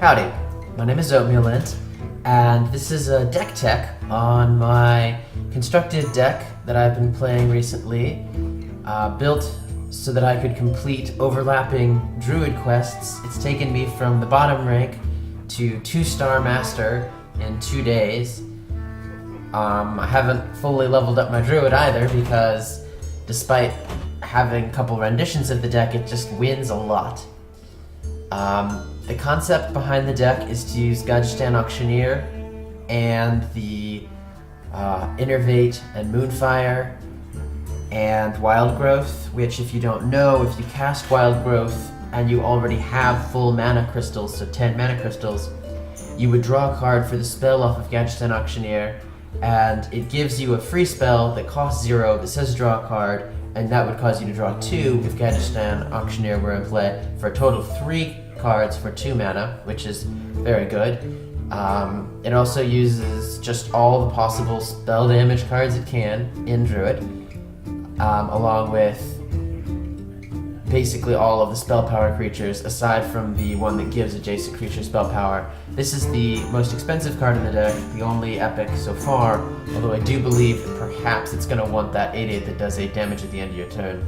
Howdy, my name is Oatmealint, and this is a deck tech on my constructed deck that I've been playing recently, built so that I could complete overlapping Druid quests. It's taken me from the bottom rank to 2-star Master in 2 days. I haven't fully leveled up my Druid either because despite having a couple renditions of the deck, it just wins a lot. The concept behind the deck is to use Hearthstone Auctioneer and the Innervate and Moonfire and Wild Growth, which if you don't know, if you cast Wild Growth and you already have full mana crystals, so 10 mana crystals, you would draw a card for the spell off of Hearthstone Auctioneer, and it gives you a free spell that costs 0 that says draw a card, and that would cause you to draw 2 if Hearthstone Auctioneer were in play, for a total of 3 cards for 2 mana, which is very good. It also uses just all the possible spell damage cards it can in Druid, along with basically all of the spell power creatures, aside from the one that gives adjacent creatures spell power. This is the most expensive card in the deck, the only epic so far, although I do believe that perhaps it's going to want that 8/8 that does 8 damage at the end of your turn.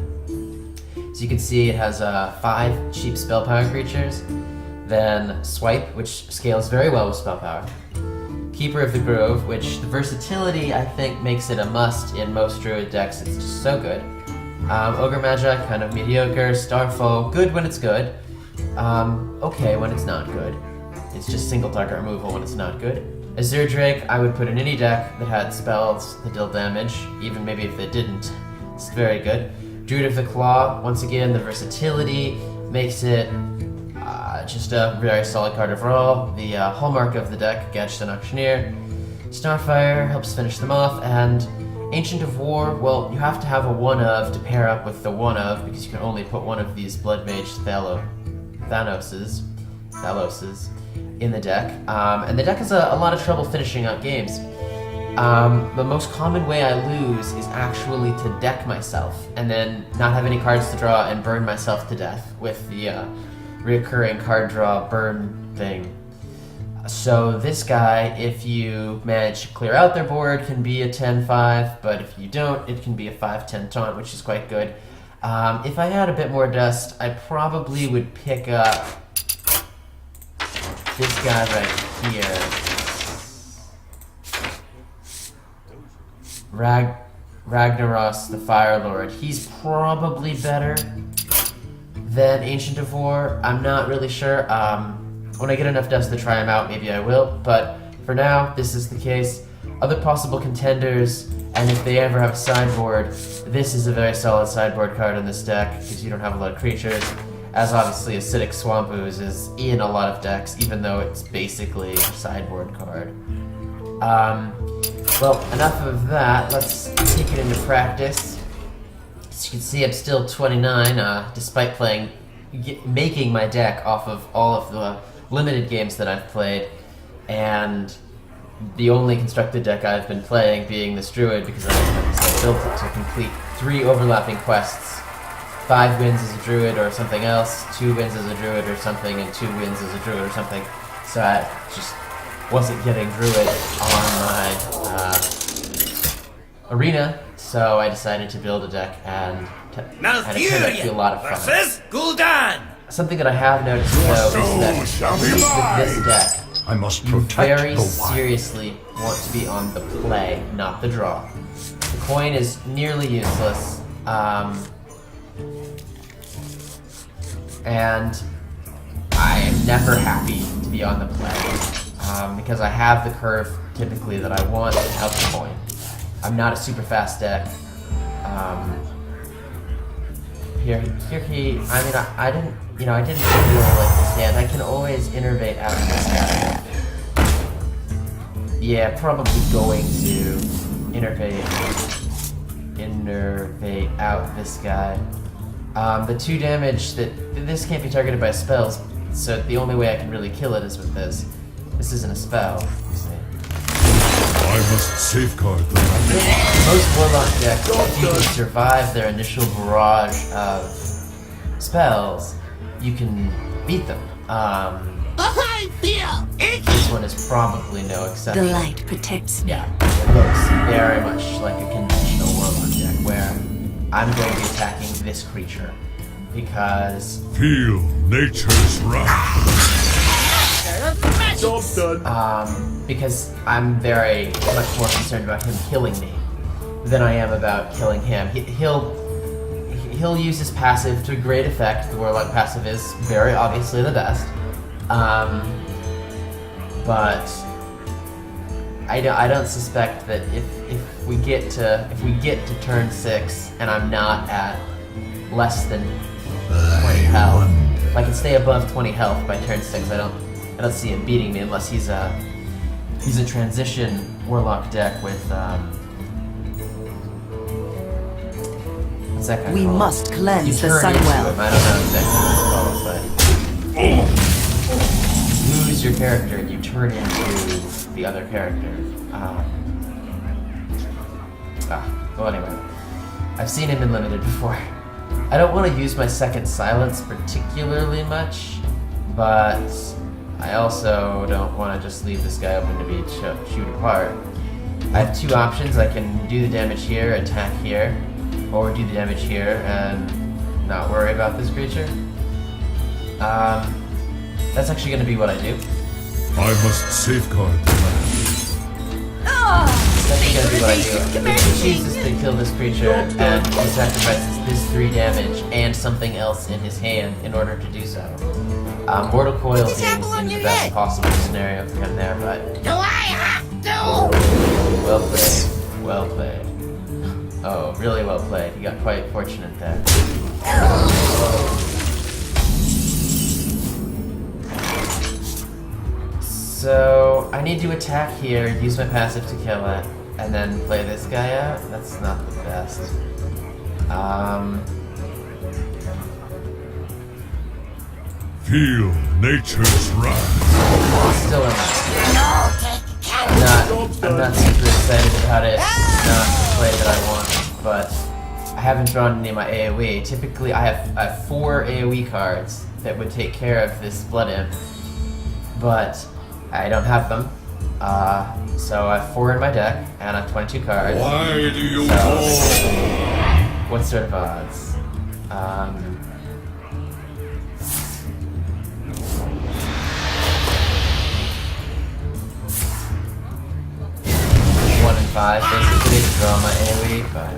So you can see it has 5 cheap spell power creatures, then Swipe, which scales very well with spell power, Keeper of the Grove, which the versatility I think makes it a must in most Druid decks, it's just so good. Ogre Magi, kind of mediocre. Starfall, good when it's good. Okay when it's not good. It's just single target removal when it's not good. Azure Drake, I would put in any deck that had spells that deal damage, even maybe if they didn't. It's very good. Druid of the Claw, once again, the versatility makes it just a very solid card overall. The hallmark of the deck, Hearthstone Auctioneer. Starfire helps finish them off, and Ancient of War, well, you have to have a 1-of to pair up with the 1-of, because you can only put one of these Blood Mage Thaloses in the deck. And the deck has a lot of trouble finishing out games. The most common way I lose is actually to deck myself, and then not have any cards to draw and burn myself to death with the reoccurring card draw burn thing. So this guy, if you manage to clear out their board, can be a 10-5, but if you don't, it can be a 5-10 taunt, which is quite good. If I had a bit more dust, I probably would pick up this guy right here. Ragnaros, the Fire Lord. He's probably better than Ancient of War. I'm not really sure. When I get enough dust to try him out, maybe I will, but for now, this is the case. Other possible contenders, and if they ever have a sideboard, this is a very solid sideboard card in this deck, because you don't have a lot of creatures, as obviously Acidic Swamp Ooze is in a lot of decks, even though it's basically a sideboard card. Well, enough of that, let's take it into practice. As you can see, I'm still 29, despite making my deck off of all of the limited games that I've played, and the only constructed deck I've been playing being this Druid, because I built it to complete 3 overlapping quests. 5 wins as a Druid or something else, 2 wins as a Druid or something, and 2 wins as a Druid or something. So I just wasn't getting Druid on my arena, so I decided to build a deck, and it turned out to be a lot of fun. Versus Gul'dan. Something that I have noticed, though, is that with this deck, I must you protect very the wild. seriously want to be on the play, not the draw. The coin is nearly useless, and I am never happy to be on the play, because I have the curve, typically, that I want without the coin. I'm not a super fast deck. I didn't feel like this hand. I can always innervate out of this guy. Yeah, probably going to innervate out this guy. The 2 damage this can't be targeted by spells, so the only way I can really kill it is with this. This isn't a spell, you see. I must safeguard them. Most Warlock decks, if you can survive their initial barrage of spells, you can beat them. I feel itchy. This one is probably no The exception. light protects me. Yeah, it looks very much like a conventional Warlock deck where I'm going to be attacking this creature because Feel nature's wrath. Job done. because I'm very much more concerned about him killing me than I am about killing him. He'll use his passive to great effect. The Warlock passive is very obviously the best, but I don't suspect that if we get to turn 6 and I'm not at less than 20 health, if I can stay above 20 health by turn 6, I don't see him beating me unless he's a transition Warlock deck with what's that guy We called? must You cleanse the turn into Sunwell. him. I don't know exactly what it's called, but you lose your character and you turn into the other character. Well, anyway, I've seen him in limited before. I don't want to use my second silence particularly much, but I also don't want to just leave this guy open to be chewed apart. I have two options. I can do the damage here, attack here, or do the damage here and not worry about this creature. That's actually going to be what I do. I must safeguard the land. That's actually going to be what I do. If he chooses to kill this creature and he sacrifices this 3 damage and something else in his hand in order to do so. Mortal Coil being in the best possible scenario for him there, but Do I have to? well played. Well played. Oh, really well played. You got quite fortunate there. So, I need to attack here, use my passive to kill it, and then play this guy out? That's not the best. Feel nature's wrath. Still I'm not super excited about it. It's not the play that I want, but I haven't drawn any of my AoE. Typically, I have 4 AoE cards that would take care of this Blood Imp, but I don't have them. So I have 4 in my deck, and I have 22 cards. Why do you So, call? what sort of odds? 1 in 5 basically to draw my AoE, but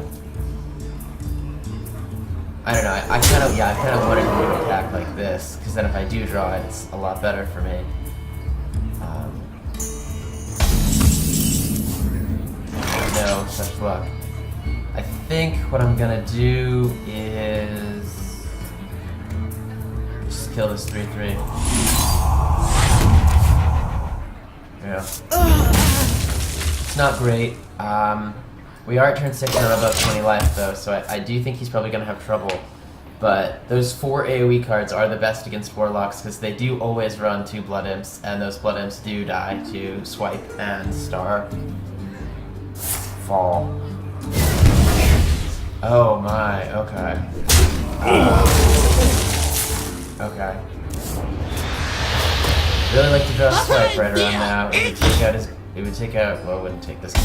I don't know. I kind of wanted to attack like this, because then if I do draw it, it's a lot better for me. No such luck. I think what I'm gonna do is just kill this 3/3. Yeah. It's not great. We are at turn 6 and I'm about 20 life though, so I do think he's probably gonna have trouble. But those 4 AoE cards are the best against Warlocks because they do always run 2 Blood Imps, and those Blood Imps do die to Swipe and Star Fall. Oh my, okay. Okay. Really like to draw Swipe right around now. It would take out, well, it wouldn't take this guy.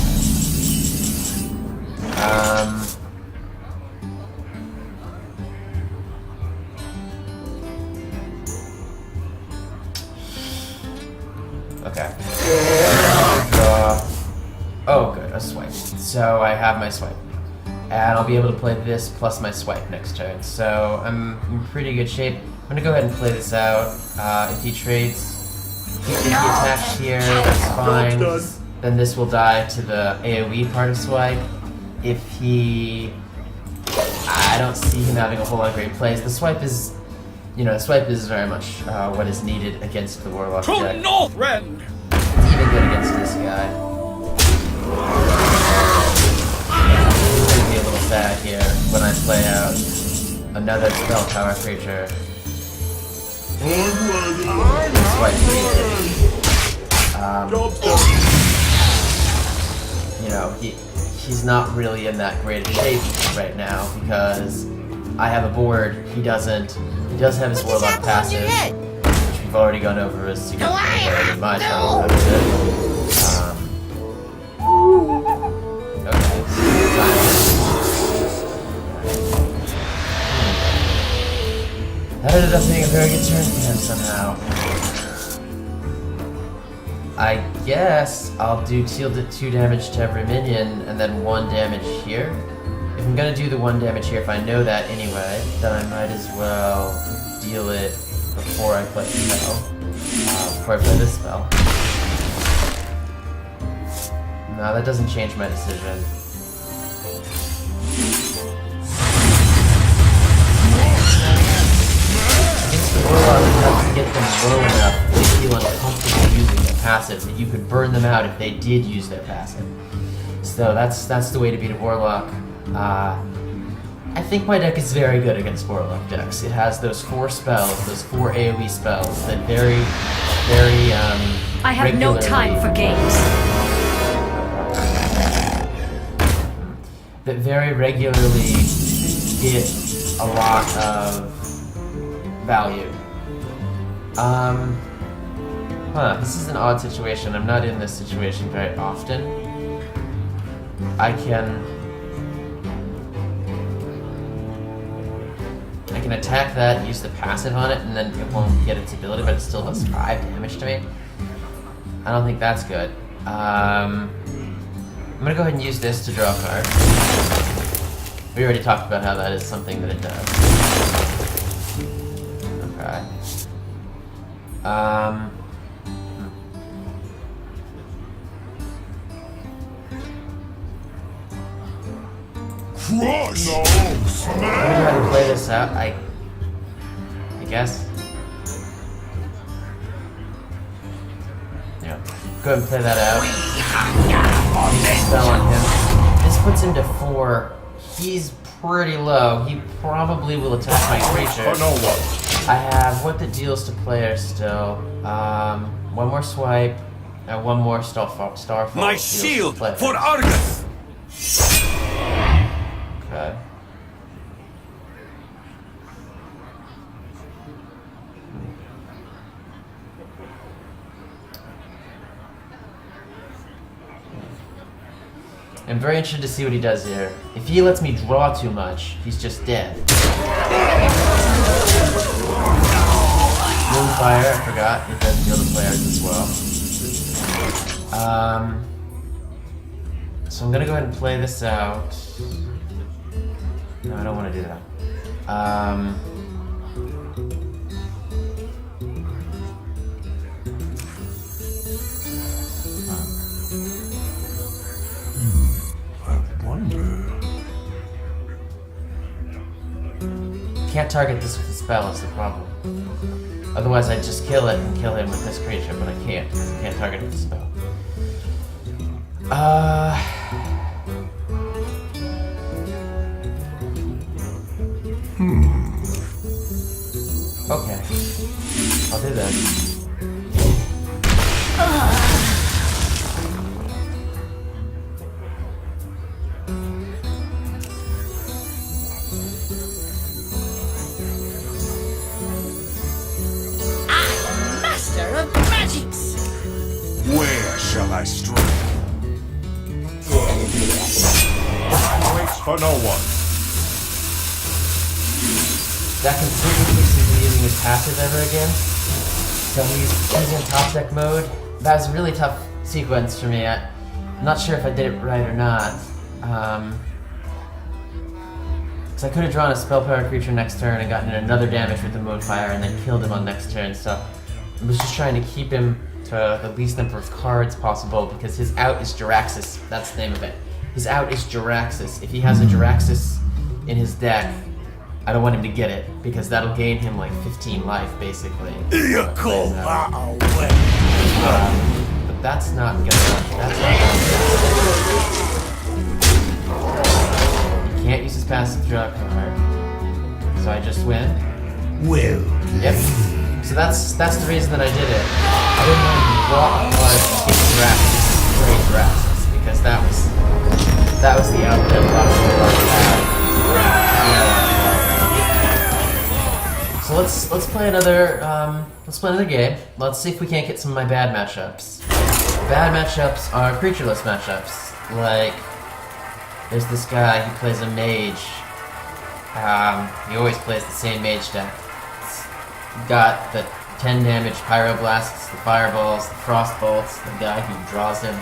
Okay. Draw. Oh, good, a Swipe. So I have my Swipe. And I'll be able to play this plus my Swipe next turn. So I'm in pretty good shape. I'm gonna go ahead and play this out. If he trades, if he attacks here, that's fine. Then this will die to the AoE part of Swipe. If he... I don't see him having a whole lot of great plays. The Swipe is... You know, Swipe is very much what is needed against the Warlock deck. Northrend! It's even good against this guy. He's gonna be a little sad here when I play out another spell power creature. Swipe you know, he's not really in that great of shape right now because I have a board. He doesn't. He does have his Warlock passive, which we've already gone over a significantly better than my turn. Okay. That ended up being a very good turn for him somehow. I guess I'll do deal 2 damage to every minion and then 1 damage here. If I'm gonna do the 1 damage here, if I know that anyway, then I might as well deal it before I play the spell. Before I play this spell. No, that doesn't change my decision. Against the Warlock, you have to get them low enough to feel uncomfortable using their passive, that you could burn them out if they did use their passive. So that's the way to beat a Warlock. I think my deck is very good against Warlock decks. It has those 4 spells, those 4 AoE spells that very I have no time for games. That very regularly get a lot of value. This is an odd situation. I'm not in this situation very often. I can attack that, use the passive on it, and then it won't get its ability, but it still does 5 damage to me. I don't think that's good. I'm gonna go ahead and use this to draw a card. We already talked about how that is something that it does. Okay. Crush! No, I'm gonna go ahead and play this out, I guess. Yeah. Go ahead and play that out. Use a spell on him. This puts him to 4. He's pretty low. He probably will attack my creature. For no one. I have what that deals to players still. 1 more swipe, and 1 more starfall. My shield for Argus! Okay. I'm very interested to see what he does here. If he lets me draw too much, he's just dead. Moonfire, I forgot. It does deal to players as well. So I'm gonna go ahead and play this out. No, I don't want to do that. Can't target this with a spell is the problem. Otherwise I'd just kill it and kill him with this creature, but I can't because I can't target it with a spell. Okay. I'll do that. Master of magics! Where shall I strike? Waits for no one. That completely keeps me from using his passive ever again. So he's in top deck mode. That was a really tough sequence for me. I'm not sure if I did it right or not. Because I could have drawn a spell power creature next turn and gotten another damage with the Moonfire and then killed him on next turn. So I was just trying to keep him to the least number of cards possible because his out is Jaraxxus. That's the name of it. His out is Jaraxxus. If he has a Jaraxxus in his deck, I don't want him to get it because that'll gain him like 15 life basically. You call that away. But that's not good enough. That's not good. He can't use his passive draw card. So I just win. Well, Yep. So that's the reason that I did it. I didn't want to draw a card and get Jaraxxus, straight Jaraxxus, because that was the out that a lot of people already had. So let's play another game. Let's see if we can't get some of my bad matchups. Bad matchups are creatureless matchups. Like, there's this guy who plays a mage. He always plays the same mage deck. It's got the 10 damage pyroblasts, the fireballs, the frostbolts, the guy who draws in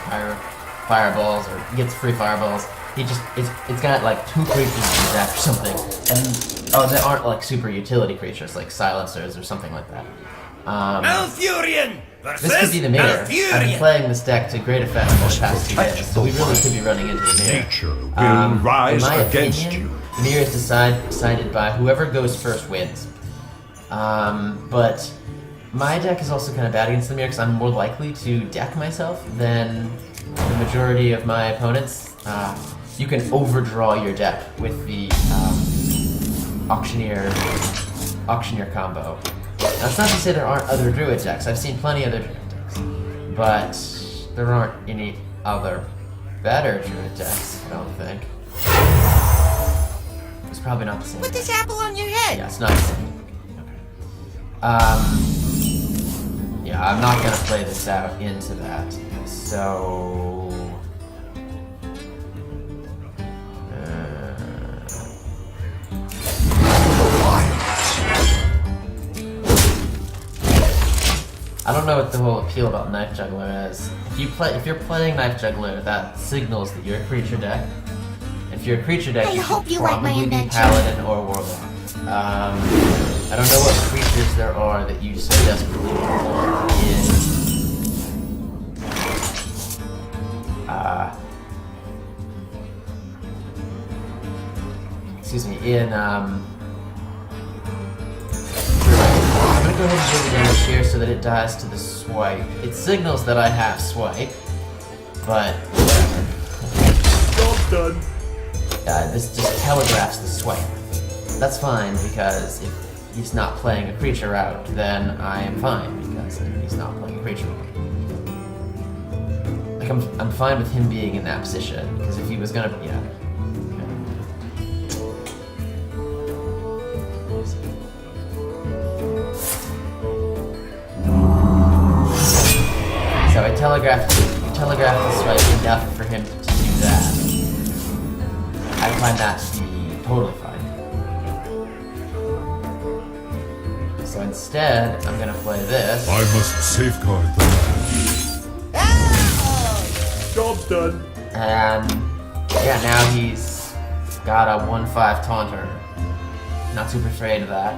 fireballs or gets free fireballs. It's got like 2 creatures in his deck or something. And they aren't like super utility creatures like silencers or something like that. Malfurion versus This could be the mirror. Malfurion. I've been playing this deck to great effect for the past 2 days, so we really could be running into the mirror. Nature will rise in my against opinion, you. the mirror is decided by whoever goes first wins. But my deck is also kind of bad against the mirror because I'm more likely to deck myself than the majority of my opponents. You can overdraw your deck with the auctioneer combo. That's not to say there aren't other Druid decks. I've seen plenty of other Druid decks, but there aren't any other better Druid decks. I don't think. It's probably not the same. Put this apple on your head. Yeah, it's not the same. Okay. Yeah, I'm not gonna play this out into that. So. I don't know what the whole appeal about Knife Juggler is. If you're playing Knife Juggler, that signals that you're a creature deck. If you're a creature deck, I you hope should you like my probably be invention. Paladin or Warlock. I don't know what creatures there are that you so desperately want in I'm gonna go ahead and do the damage here so that it dies to the swipe. It signals that I have swipe, but whatever. Job done. This just telegraphs the swipe. That's fine because if he's not playing a creature route, then I am fine because he's not playing a creature route. Like I'm fine with him being in that position because if he was gonna, yeah. So I telegraphed the swipe enough for him to do that. I find that to be totally fine. So instead, I'm gonna play this. I must safeguard the land. Job done. And yeah, now he's got a 1/5 taunter. Not super afraid of that.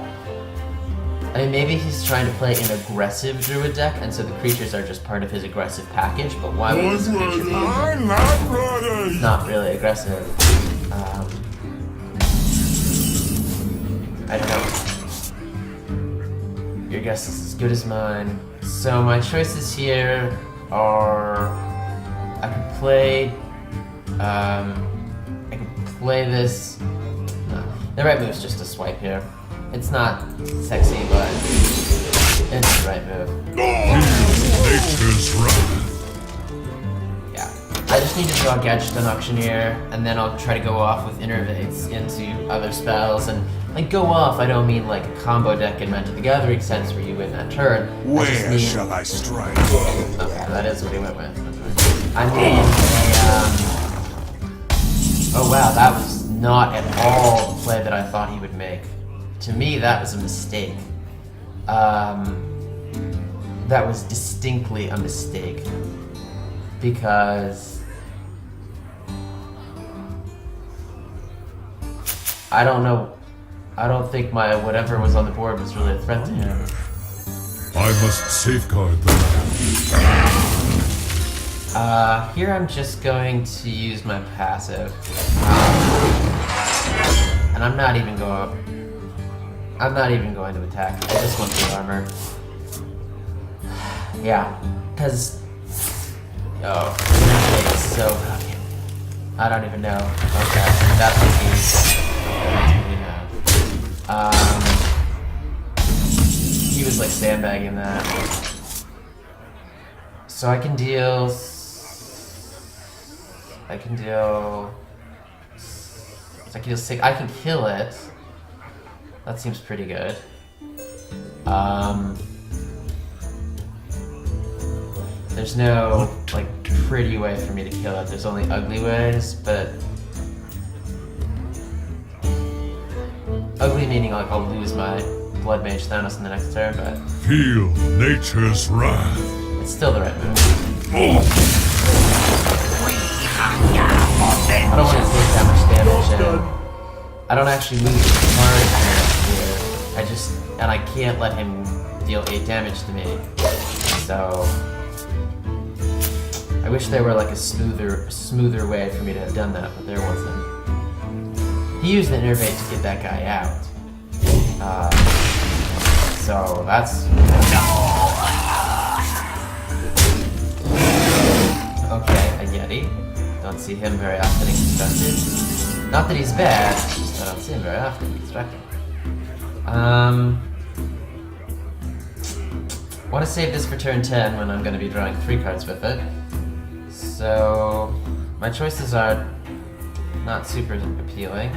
I mean, maybe he's trying to play an aggressive Druid deck, and so the creatures are just part of his aggressive package, but why would this creature be I'm not ready. not really aggressive? I don't know. Your guess is as good as mine. So my choices here are... I could play this... No. The right move is just a swipe here. It's not sexy, but it's the right move. Nature's wrath. Yeah. I just need to draw Gadget on Auctioneer, and then I'll try to go off with Innervates into other spells. And like go off, I don't mean like a combo deck in Magic the Gathering sense where you win that turn. I just Where mean, shall I strike? okay, that is what he went with. I mean, oh wow, that was not at all the play that I thought he would make. To me, that was a mistake. That was distinctly a mistake. Because... I don't know. I don't think my whatever was on the board was really a threat to him. I must safeguard the land. Here I'm just going to use my passive. And I'm not even going to attack. I just want the armor. Yeah, because... Oh, it's so fucking... I don't even know. Okay, that's what he had. He was like sandbagging that. So I can deal... I can deal 6. I can kill it. That seems pretty good. There's no, like, pretty way for me to kill it. There's only ugly ways, but... Ugly meaning, like, I'll lose my Blood Mage Thanos in the next turn, but... Feel nature's wrath. It's still the right move. I don't want to take that much damage, and I don't actually lose hard damage here. And I can't let him deal 8 damage to me. So... I wish there were like a smoother way for me to have done that, but there wasn't. He used the innervate to get that guy out. So that's... Okay, a Yeti. Don't see him very often expected. Not that he's bad, just I don't see him very often expected. Want to save this for turn 10 when I'm going to be drawing 3 cards with it. So, my choices are not super appealing.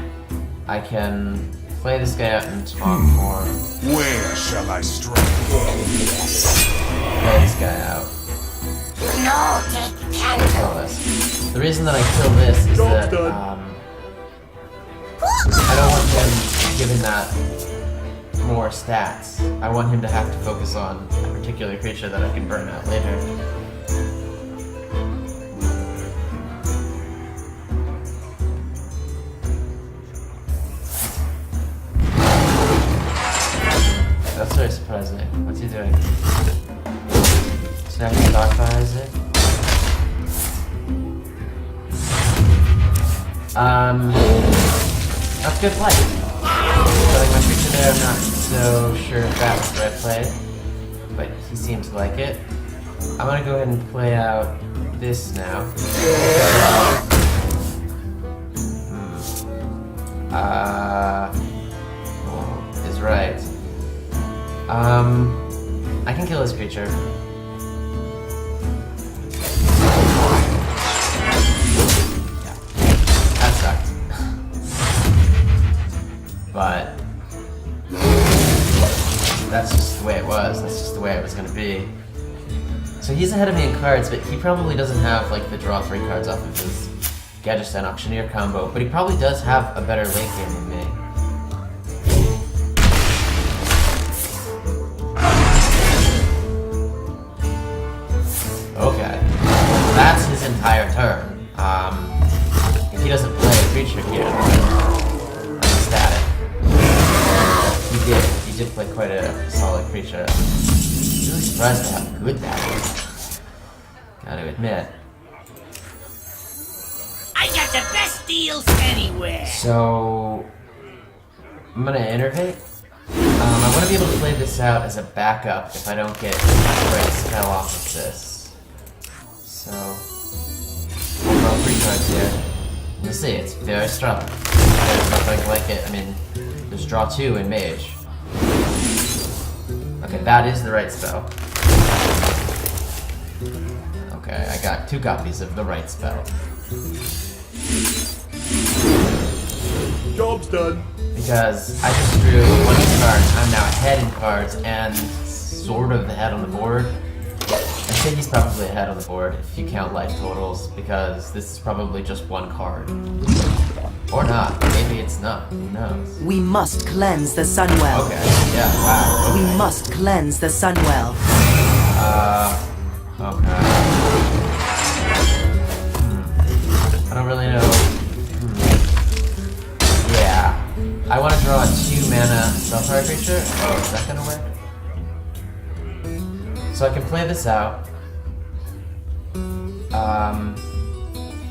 I can play this guy out in taunt form. Where shall I strike? Play this guy out. No, take Kill this. The reason that I kill this is that I don't want him giving that more stats. I want him to have to focus on a particular creature that I can burn out later. That's very surprising. What's he doing? So now he's stockpiles it. That's good play. Putting my creature there, I'm not so sure if that was the right play, but he seems to like it. I'm gonna go ahead and play out this now. Is right. I can kill this creature. Yeah. That sucked. But that's just the way it was. That's just the way it was gonna be. So he's ahead of me in cards, but he probably doesn't have like the draw 3 cards off of his Gadget and Auctioneer combo, but he probably does have a better late game than me. Okay, that's his entire turn. If he doesn't play a creature here, I'm ecstatic. He did play quite a solid creature. I'm really surprised at how good that is. Gotta admit. I got the best deals anywhere. So I'm gonna innervate. I want to be able to play this out as a backup if I don't get the right spell off of this. So, I'll draw 3 cards here. You'll see, it's very strong. There's nothing like it. I mean, there's draw 2 in Mage. Okay, that is the right spell. Okay, I got 2 copies of the right spell. Job's done. Because I just drew 1 card, I'm now ahead in cards and sort of ahead on the board. I'd say he's probably ahead on the board if you count life totals, because this is probably just 1 card. Or not, maybe it's not, who knows? We must cleanse the Sunwell. Okay, yeah, wow. Okay. We must cleanse the Sunwell. Okay. I don't really know. Yeah. I want to draw a 2 mana spell-power creature. Oh, is that gonna work? So I can play this out.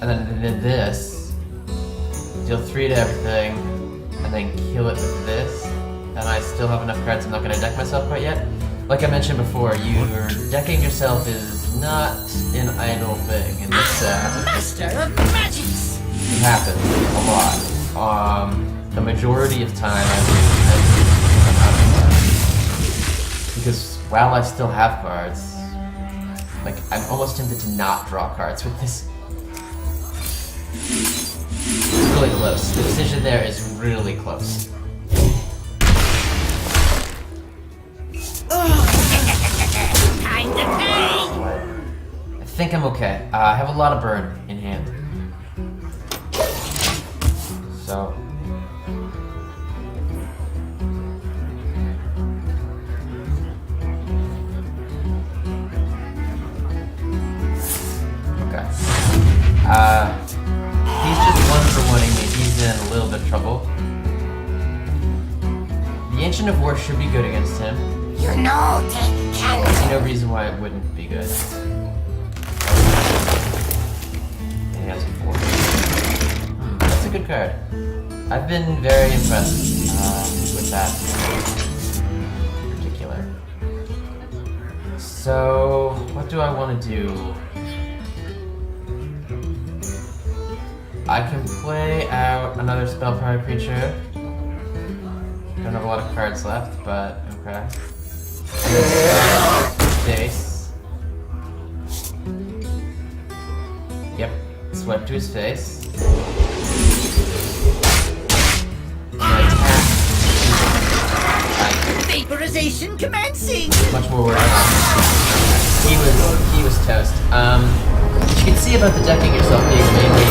And then this. Deal 3 to everything. And then kill it with this. And I still have enough cards, I'm not gonna deck myself quite yet. Like I mentioned before, decking yourself is not an idle thing in this Master of magics. It happens a lot. The majority of time I'm out of cards. Because while I still have cards, like I'm almost tempted to not draw cards with this. It's really close. The decision there is really close. think I'm okay. I have a lot of burn in hand. So... Okay. He's just one-for-one-ing me. He's in a little bit of trouble. The Ancient of War should be good against him. You know, take I candy. see no reason why it wouldn't be good. And he has a 4. That's a good card. I've been very impressed with that in particular. So, what do I want to do? I can play out another spell power creature. Don't have a lot of cards left, but okay. Face. Yep, swipe to his face. Vaporization commencing. Much more work. He was toast. You can see about the decking yourself being mainly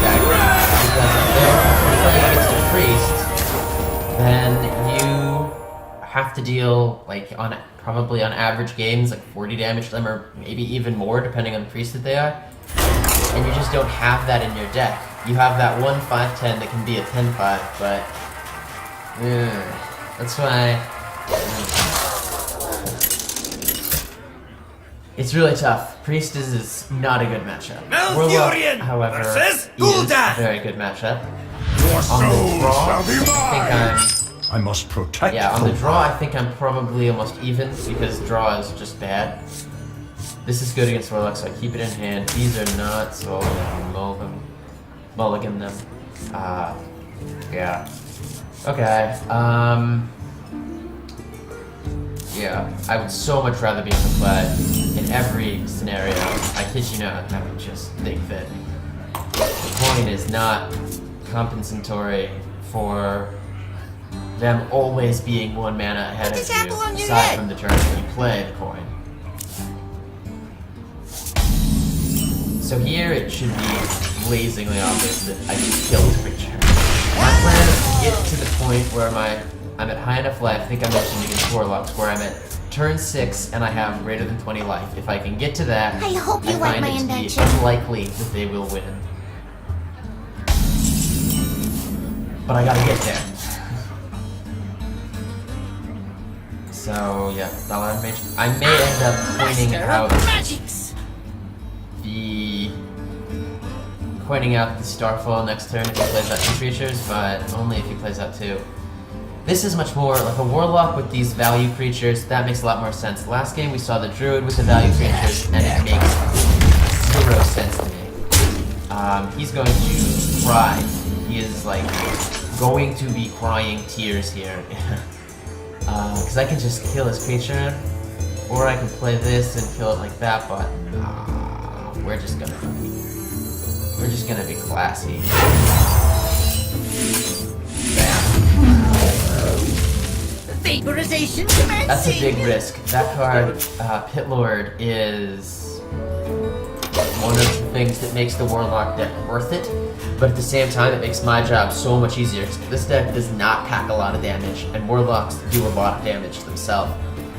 deck. Because if they're playing against a priest, then you have to deal probably on average games 40 damage to them, or maybe even more depending on the priest that they are. And you just don't have that in your deck. You have that 1/5/10 that can be a 10/5, but that's why it's really tough. Priest is not a good matchup. Warlock, however, is a very good matchup. Your On the soul draw, shall be I think mine. I must protect. Yeah, on the draw, I think I'm probably almost even, because draw is just bad. This is good against Warlock, so I keep it in hand. These are not, so I'll mulligan them. Yeah. Okay, yeah, I would so much rather be on the play in every scenario. I kid you not, I would just think that the coin is not compensatory for them always being 1 mana ahead of you, aside from the turn when you play the coin. So here it should be blazingly obvious that I just killed this creature. My plan is to get to the point where I'm at high enough life. I think I mentioned against Warlocks, where I'm at turn 6 and I have greater than 20 life. If I can get to that, I hope you like find my it to be invention. unlikely that they will win. But I gotta get there. So yeah, Dollar Mage. I may end up pointing out the Starfall next turn if he plays out 2 creatures, but only if he plays out 2. This is much more like a Warlock with these value creatures. That makes a lot more sense. Last game we saw the Druid with the value creatures, and it makes 0 sense to me. He's going to cry. He is going to be crying tears here. Because I can just kill his creature, or I can play this and kill it like that, but we're just gonna be classy. Bam. Vaporization commencing. That's a big risk. That card, Pit Lord, is one of the things that makes the Warlock deck worth it, but at the same time it makes my job so much easier, because this deck does not pack a lot of damage, and Warlocks do a lot of damage themselves.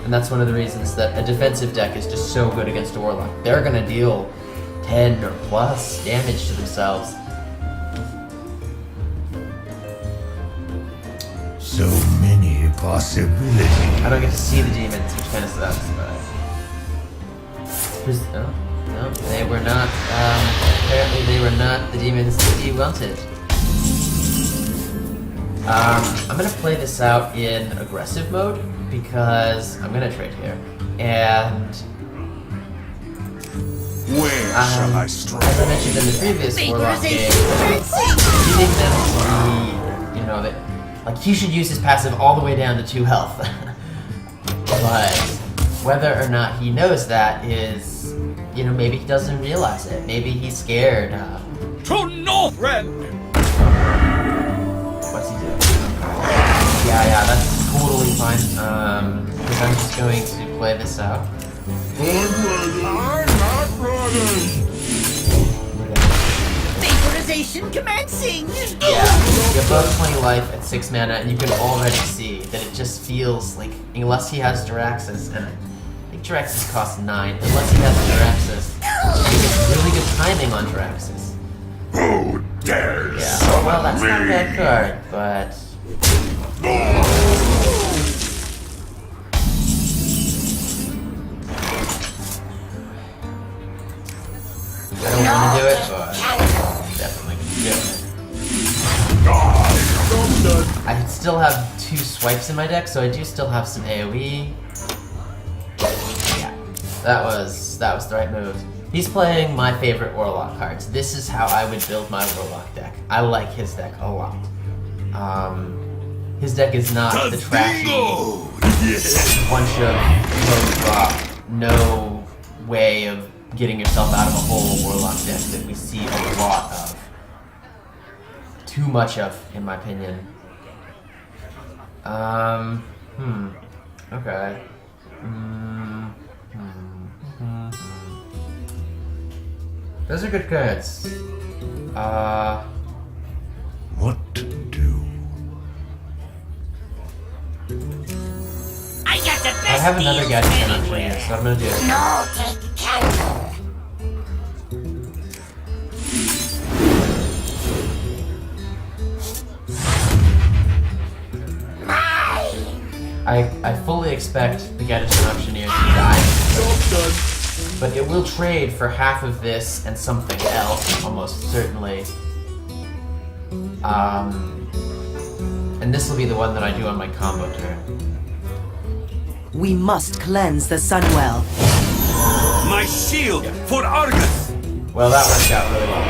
And that's one of the reasons that a defensive deck is just so good against a Warlock. They're gonna deal 10 or plus damage to themselves. So many possibilities. I don't get to see the demons, which kind of sucks, but... No, they were not, apparently they were not the demons that he wanted. I'm gonna play this out in aggressive mode, because I'm gonna trade here. And... Where shall I strike? as I mentioned in the previous Warlock game, needing them to be, he should use his passive all the way down to 2 health. But whether or not he knows that is, maybe he doesn't realize it. Maybe he's scared. To Northrend! What's he doing? Yeah, that's totally fine. Because I'm just going to play this out. I'm not ready. Vaporization commencing! Yeah, you're both playing life at 6 mana, and you can already see that it just feels like, unless he has Jiraxis, and I think Jiraxis costs 9, unless he has Jiraxis, you get really good timing on Jiraxis. Who dares Yeah, summon well, that's me? not a bad card, but... I don't want to do it, but definitely gonna do it. I still have 2 swipes in my deck, so I do still have some AoE. Yeah, that was the right move. He's playing my favorite Warlock cards. This is how I would build my Warlock deck. I like his deck a lot. His deck is not the trashy bunch of low drop, no way of getting yourself out of a hole Warlock deck that we see a lot of. Too much of, in my opinion. Okay. Those are good cards. What to do? I got the best I have another deals gadget option anywhere. here, so I'm gonna do it. No take candle. I fully expect the Gadget Auctioneer to die, but it will trade for half of this and something else, almost certainly. And this will be the one that I do on my combo turn. We must cleanse the Sunwell. My shield for Argus! Well, that worked out really well.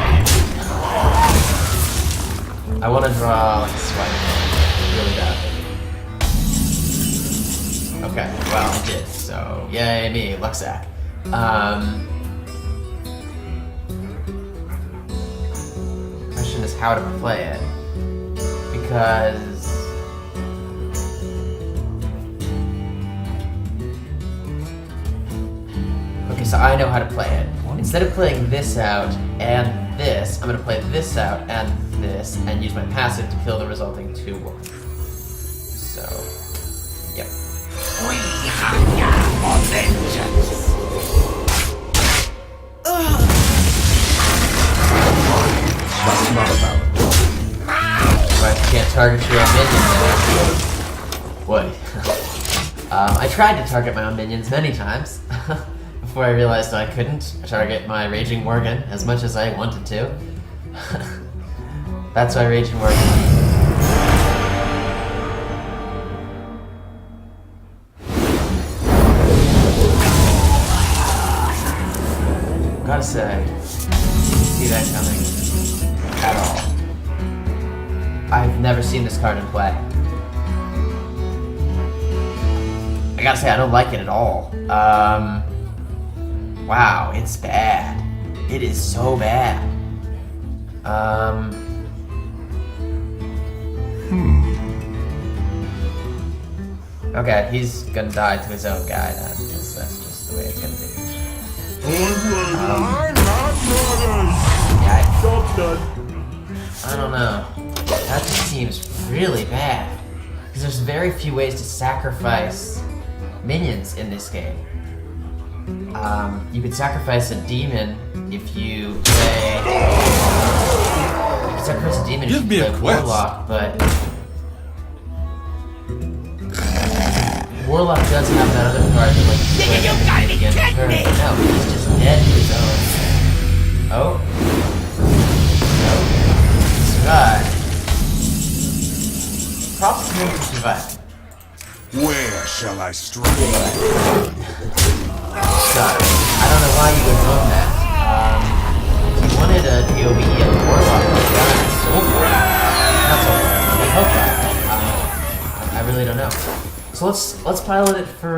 I want to draw like a swipe really badly. Okay, well, I did, so yay me, Luxac. Question is how to play it, because okay, so I know how to play it. Instead of playing this out and this, I'm gonna play this out and this, and use my passive to kill the resulting 2/1. So, yep. We hunger for vengeance. That's not a balance. Right, you can't target your own minions there. What? I tried to target my own minions many times before I realized I couldn't target my Raging Worgen as much as I wanted to. That's why Raging Worgen. Gotta say, see that coming at all. I've never seen this card in play. I gotta say, I don't like it at all. Wow, it's bad. It is so bad. Okay, he's gonna die to his own guy then, because that's just the way it's gonna be. I don't know. That just seems really bad. Because there's very few ways to sacrifice minions in this game. You could sacrifice a demon if you play... You could sacrifice a demon if you play Warlock, but... Warlock does have that other card that like you gotta be kidding me! No, he's just dead to his own. Oh. Survive. Props to him for surviving. Where shall I strike? God, I don't know why you would want that. If you wanted a PoE and Warlock, go for it. Not so far. I hope that. I really don't know. So let's pilot it for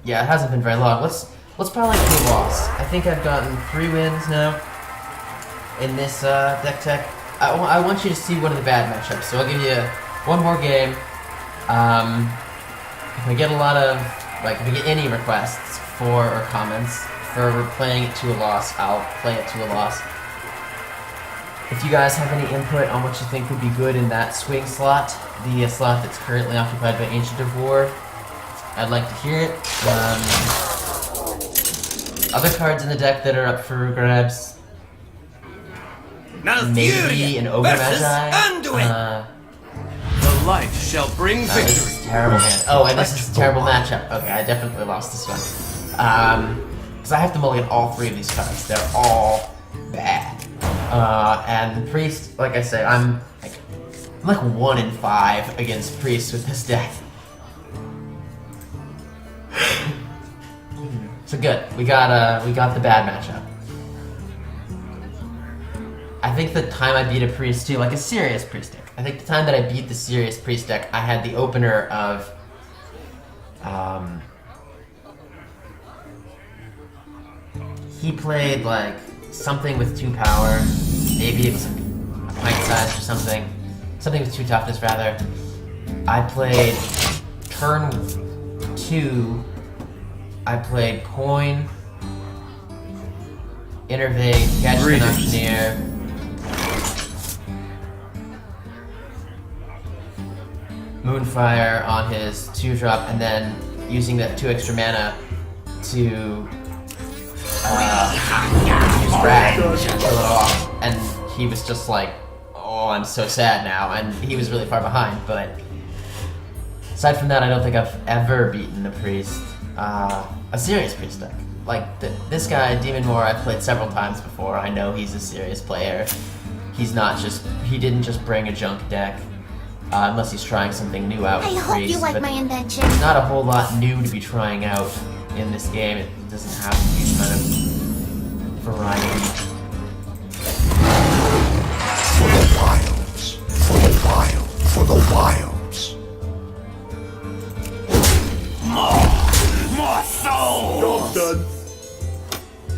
yeah, it hasn't been very long. Let's pilot it to a loss. I think I've gotten 3 wins now in this deck tech. I want you to see one of the bad matchups, so I'll give you one more game. If I get a lot of if I get any requests for or comments for playing it to a loss, I'll play it to a loss. If you guys have any input on what you think would be good in that swing slot, the slot that's currently occupied by Ancient of War, I'd like to hear it. Other cards in the deck that are up for grabs, maybe an Ogre Magi. The light shall bring victory. This is a terrible hand. Oh, and this is a terrible matchup. Okay, I definitely lost this one. Because I have to mulligan all three of these cards. They're all bad. And Priest, like I say, I'm like 1 in 5 against Priest with this deck. So good. We got the bad matchup. I think the time I beat a Priest too, like a serious Priest deck. I think the time that I beat the serious Priest deck, I had the opener of he played like something with 2 power. Maybe it was like a pint size or something. Something with 2 toughness rather. I played turn 2. I played Coin, Innervate, Catch an Auctioneer, Moonfire on his 2-drop, and then using that 2 extra mana to use Rag to kill it off. And he was just like, oh, I'm so sad now, and he was really far behind, but aside from that, I don't think I've ever beaten a Priest. A serious Priest deck. Like, this guy, Demon Moore, I've played several times before. I know he's a serious player. He's not just, he didn't just bring a junk deck, unless he's trying something new out with I hope Priest, you like but my invention. there's not a whole lot new to be trying out in this game. It doesn't have a huge amount of variety. For the wilds. For the wild. For the wilds. More souls. Done.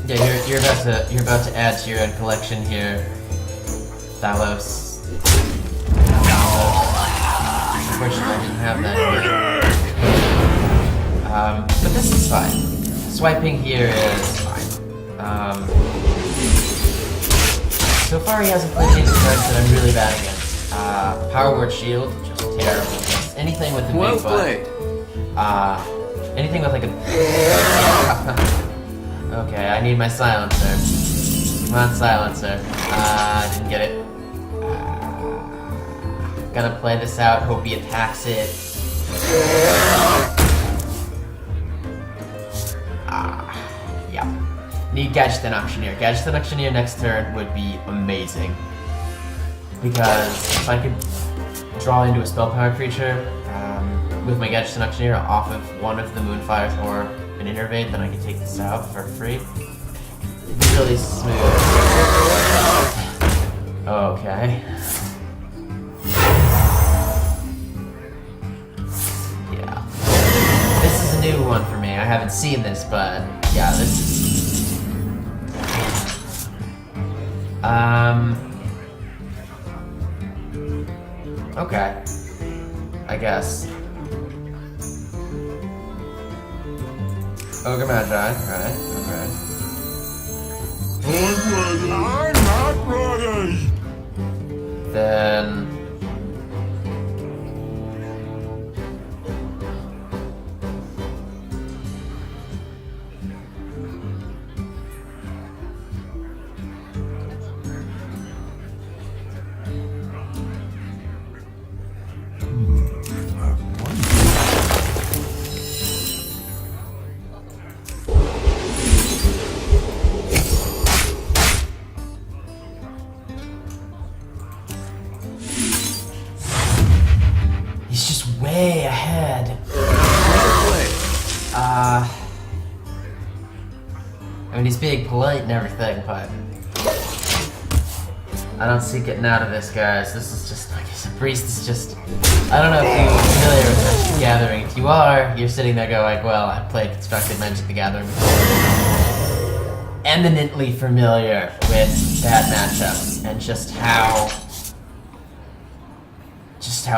Yeah, you're about to add to your own collection here, Thalos. Unfortunately, I didn't have that here. But this is fine. Swiping here is fine. So far, he hasn't played any cards that I'm really bad against. Power Word Shield, just terrible against anything with the big butt. Anything with like a... Okay, I need my silencer. Come on, silencer. I didn't get it. Gonna play this out, hope he attacks it. Yeah. Need Gadget and Auctioneer. Gadget and Auctioneer next turn would be amazing. Because if I could draw into a spell power creature, with my Gadget and Auctioneer off of one of the Moonfires or an Innervate, then I can take this out for free. It'd be really smooth. Okay. Yeah. This is a new one for me. I haven't seen this, but yeah, this is... Okay. I guess. Ogre Magi, right, okay. I'm not ready. Then... He's just way ahead. I mean, he's being polite and everything, but I don't see getting out of this, guys. This is just like a Priest is just. I don't know if you're familiar with Magic the Gathering. If you are, you're sitting there going, well, I played Constructed Magic the Gathering before. Eminently familiar with bad matchups and just how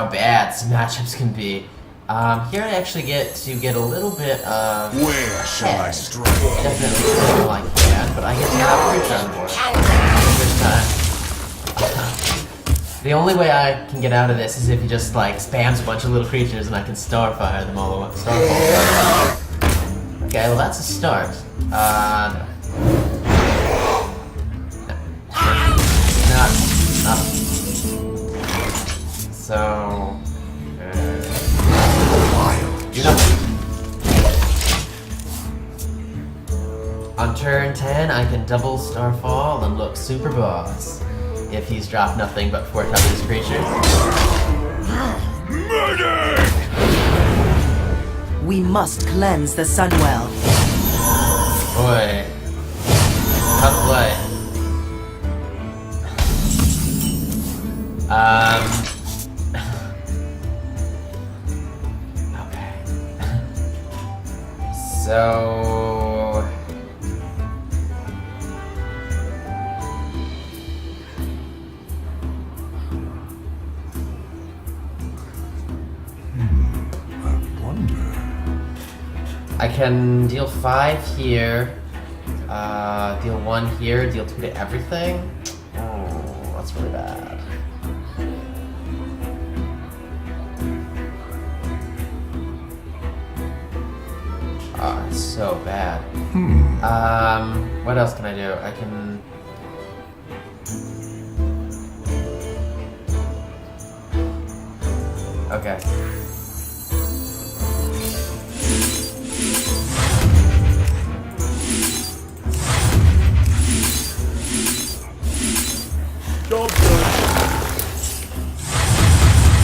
bad some matchups can be. Here I actually get to get a little bit of Where shall I strike? definitely still I can, but I get to have creature on board. This time. The only way I can get out of this is if he just like spams a bunch of little creatures and I can starfire them all. Starfall. Okay, well that's a start. No. Not. So. You know. On turn 10, I can double Starfall and look super boss. If he's dropped nothing but 4 times his creatures. We must cleanse the Sunwell. Boy. Tough play. Okay. So... I can deal 5 here, deal 1 here, deal 2 to everything. Oh, that's really bad. Ah, it's so bad. What else can I do? I can... Okay.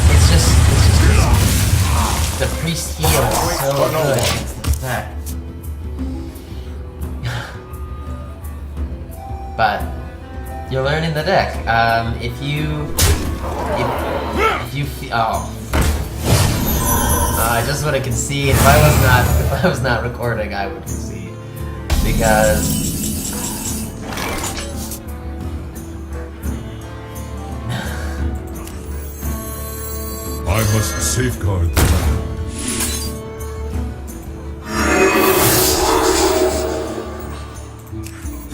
It's just the priest heal is so good against this deck. But you're learning the deck. If you feel I just want to concede. If I was not recording, I would concede because. I must safeguard the land.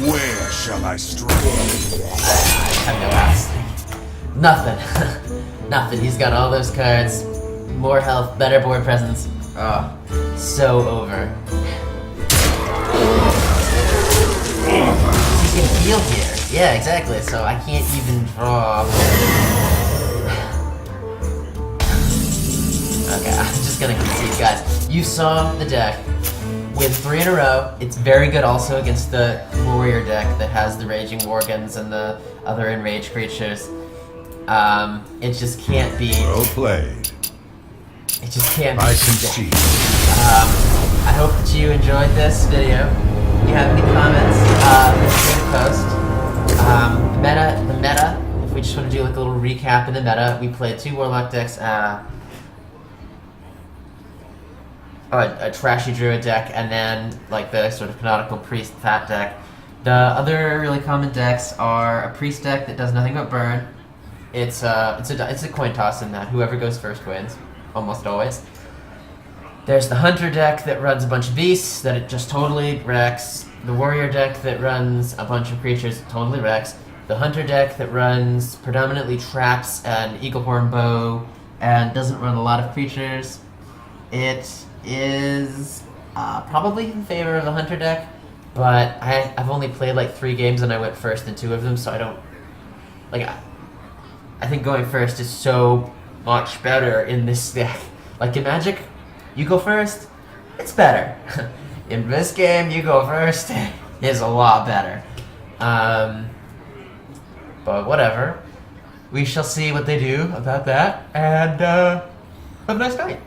Where shall I strike? I have no ass. Nothing. Nothing. He's got all those cards. More health, better board presence. Oh, so over. He can heal here. Yeah, exactly. So I can't even draw. Okay, I'm just gonna concede, guys. You saw the deck. Win 3 in a row. It's very good also against the warrior deck that has the raging worgens and the other enraged creatures. It just can't be. Well played. It just can't be. I concede. I hope that you enjoyed this video. If you have any comments, feel free to post. The meta. If we just want to do like a little recap in the meta, we played 2 warlock decks. A trashy druid deck, and then like the sort of canonical priest fat deck. The other really common decks are a priest deck that does nothing but burn. It's a coin toss in that whoever goes first wins, almost always. There's the hunter deck that runs a bunch of beasts that it just totally wrecks. The warrior deck that runs a bunch of creatures totally wrecks. The hunter deck that runs predominantly traps and eaglehorn bow and doesn't run a lot of creatures. It is probably in favor of the hunter deck, but I've only played like 3 games and I went first in 2 of them, so I don't like. I think going first is so much better in this deck. Like in Magic, you go first, it's better. In this game, you go first is a lot better. But whatever, we shall see what they do about that, and have a nice night.